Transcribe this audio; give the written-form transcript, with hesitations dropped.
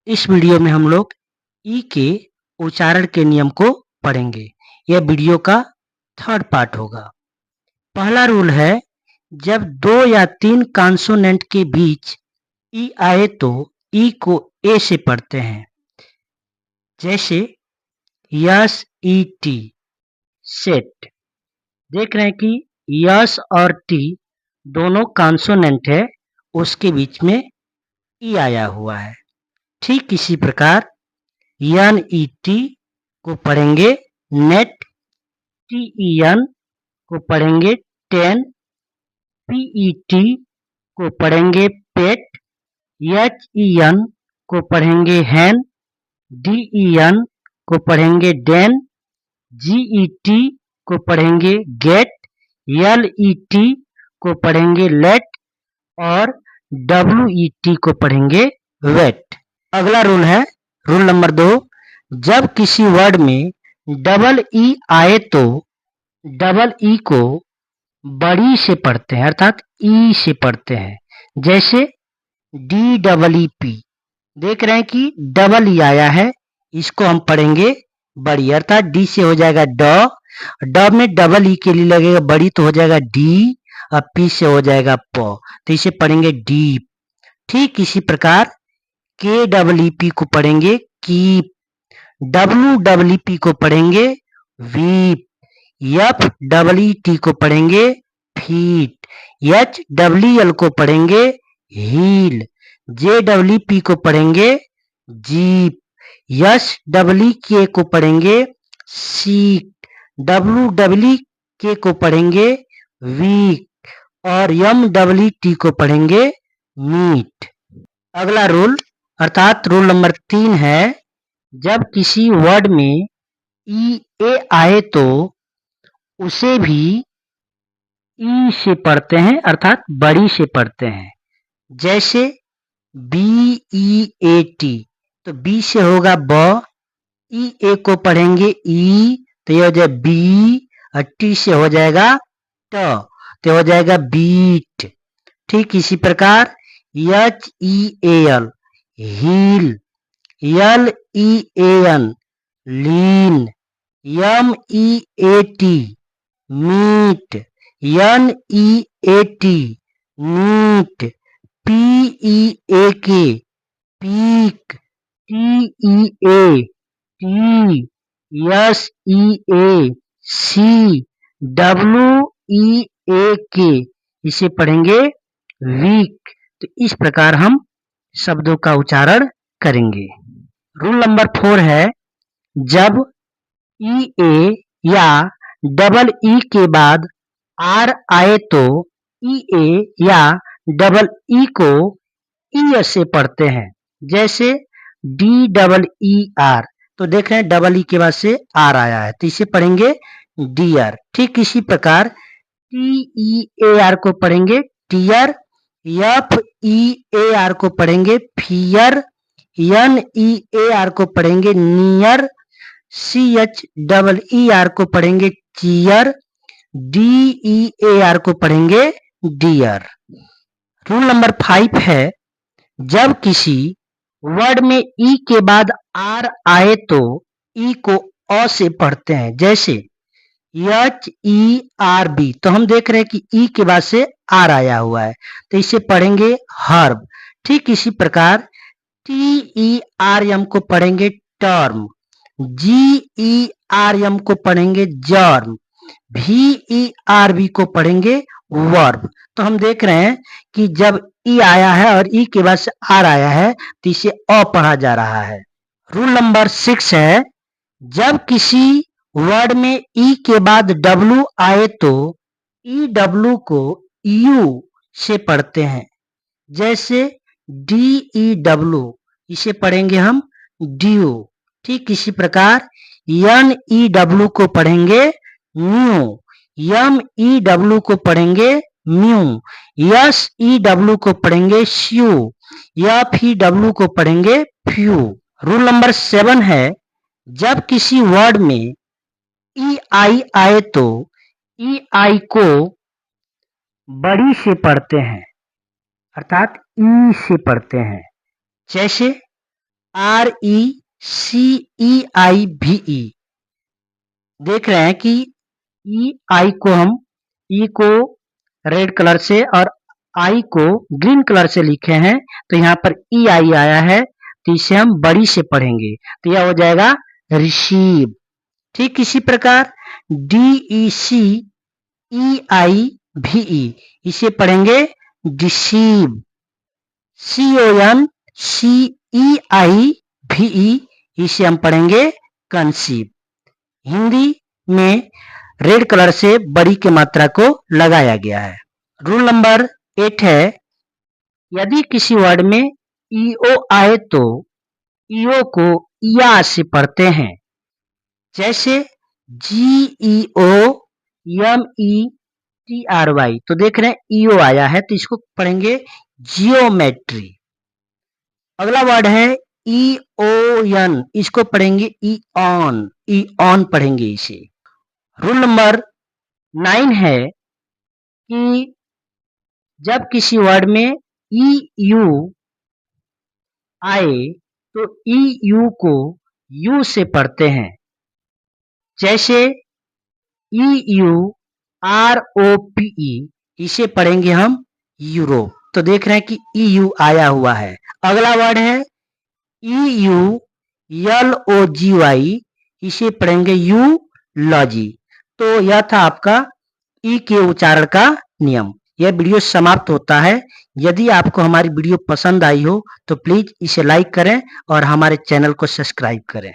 इस वीडियो में हम लोग ई के उच्चारण के नियम को पढ़ेंगे। यह वीडियो का थर्ड पार्ट होगा। पहला रूल है, जब 2 या 3 कॉन्सोनेंट के बीच ई आए तो ई को ए से पढ़ते हैं। जैसे यस ई टी, सेट। देख रहे हैं कि यस और टी दोनों कॉन्सोनेंट है, उसके बीच में ई आया हुआ है। ठीक इसी प्रकार एन ई टी को पढ़ेंगे नेट, टी ई एन को पढ़ेंगे टेन, पी ई टी को पढ़ेंगे पेट, एच ई एन को पढ़ेंगे हैन, डी ई एन को पढ़ेंगे डेन, जी ई टी को पढ़ेंगे गेट, एल ई टी को पढ़ेंगे लेट और डब्ल्यू ई टी को पढ़ेंगे वेट। अगला रूल है, रूल नंबर 2, जब किसी वर्ड में डबल ई आए तो डबल ई को बड़ी से पढ़ते हैं, अर्थात ई से पढ़ते हैं। जैसे डी डबल ई पी, देख रहे हैं कि डबल ई आया है, इसको हम पढ़ेंगे बड़ी, अर्थात डी से हो जाएगा ड, ड में डबल ई के लिए लगेगा बड़ी तो हो जाएगा डी, और पी से हो जाएगा प, तो इसे पढ़ेंगे डीप। ठीक इसी प्रकार के डबल ई पी को पढ़ेंगे keep, W double E P को पढ़ेंगे weep, F double E T को पढ़ेंगे फीट, एच डब्ल्यू एल को पढ़ेंगे हील, जे डब्ल्यू पी को पढ़ेंगे जीप, एस डब्ल्यू के को पढ़ेंगे सीक, डब्ल्यू डब्ल्यू के को पढ़ेंगे वीक और एम डब्ल्यू टी को पढ़ेंगे मीट। अगला रूल अर्थात रूल नंबर 3 है, जब किसी वर्ड में ई ए आए तो उसे भी ई से पढ़ते हैं, अर्थात बड़ी से पढ़ते हैं। जैसे बी ई ए टी, तो बी से होगा ब, ई ए को पढ़ेंगे ई तो यह हो जाए बी, और टी से हो जाएगा ट तो हो जाएगा बीट। ठीक इसी प्रकार H E A L heal, L E A N lean, M E A T meat, N E A T neat, P E A K peak, T E A T, S E A sea, W E A K, इसे पढ़ेंगे week. तो इस प्रकार हम शब्दों का उच्चारण करेंगे। रूल नंबर 4 है, जब ई ए या डबल ई के बाद आर आए तो ई ए या डबल ई को ई से पढ़ते हैं। जैसे डी डबल ई आर, तो देख रहे हैं डबल ई के बाद से आर आया है तो इसे पढ़ेंगे डियर। ठीक इसी प्रकार टी ई ए आर को पढ़ेंगे tear, F E A R को पढ़ेंगे fear, N E A R को पढ़ेंगे near, C H double E R को पढ़ेंगे cheer, D E A R को पढ़ेंगे डियर। रूल नंबर 5 है, जब किसी वर्ड में ई के बाद आर आए तो ई को अ से पढ़ते हैं। जैसे एच ई आर बी, तो हम देख रहे हैं कि ई के बाद से आर आया हुआ है तो इसे पढ़ेंगे हर्ब। ठीक इसी प्रकार टी ई आर एम को पढ़ेंगे term, G E R M को पढ़ेंगे germ, V E R B को पढ़ेंगे वर्ब। तो हम देख रहे हैं कि जब ई आया है और ई के बाद से आर आया है तो इसे अ पढ़ा जा रहा है। रूल नंबर 6 है, जब किसी वर्ड में ई के बाद डब्ल्यू आए तो ई डब्ल्यू को यू से पढ़ते हैं। जैसे डी ई डब्ल्यू, इसे पढ़ेंगे हम ड्यू। ठीक इसी प्रकार एन ई डब्ल्यू को पढ़ेंगे न्यू, एम ई डब्ल्यू को पढ़ेंगे म्यू, एस ई डब्ल्यू को पढ़ेंगे स्यू, एफ ई डब्ल्यू को पढ़ेंगे फ्यू। रूल नंबर 7 है, जब किसी वर्ड में ई आई आए तो ई आई को बड़ी से पढ़ते हैं, अर्थात ई से पढ़ते हैं। जैसे RECEIVE। देख रहे हैं कि ई को हम ई को रेड कलर से और आई को ग्रीन कलर से लिखे हैं, तो यहाँ पर ई आई आया है, तो इसे हम बड़ी से पढ़ेंगे, तो यह हो जाएगा रिसीव। ठीक इसी प्रकार DECEIVE, इसे पढ़ेंगे डिसीव। CONCEIVE, इसे हम पढ़ेंगे कंसीव। हिंदी में रेड कलर से बड़ी की मात्रा को लगाया गया है। रूल नंबर 8 है, यदि किसी वर्ड में ईओ आए तो ईओ को या से पढ़ते हैं, जैसे GEOMETRY। तो देख रहे हैं ईओ आया है, तो इसको पढ़ेंगे जियोमेट्री। अगला वर्ड है EON, इसको पढ़ेंगे ईऑन, ईऑन पढ़ेंगे इसे। रूल नंबर 9 है कि जब किसी वर्ड में EU आए तो EU को U से पढ़ते हैं, जैसे EUROPE, इसे पढ़ेंगे हम यूरोप। तो देख रहे हैं कि EU आया हुआ है। अगला वर्ड है EULOGY, इसे पढ़ेंगे यूलॉजी। तो यह था आपका ई के उच्चारण का नियम। यह वीडियो समाप्त होता है। यदि आपको हमारी वीडियो पसंद आई हो तो प्लीज इसे लाइक करें और हमारे चैनल को सब्सक्राइब करें।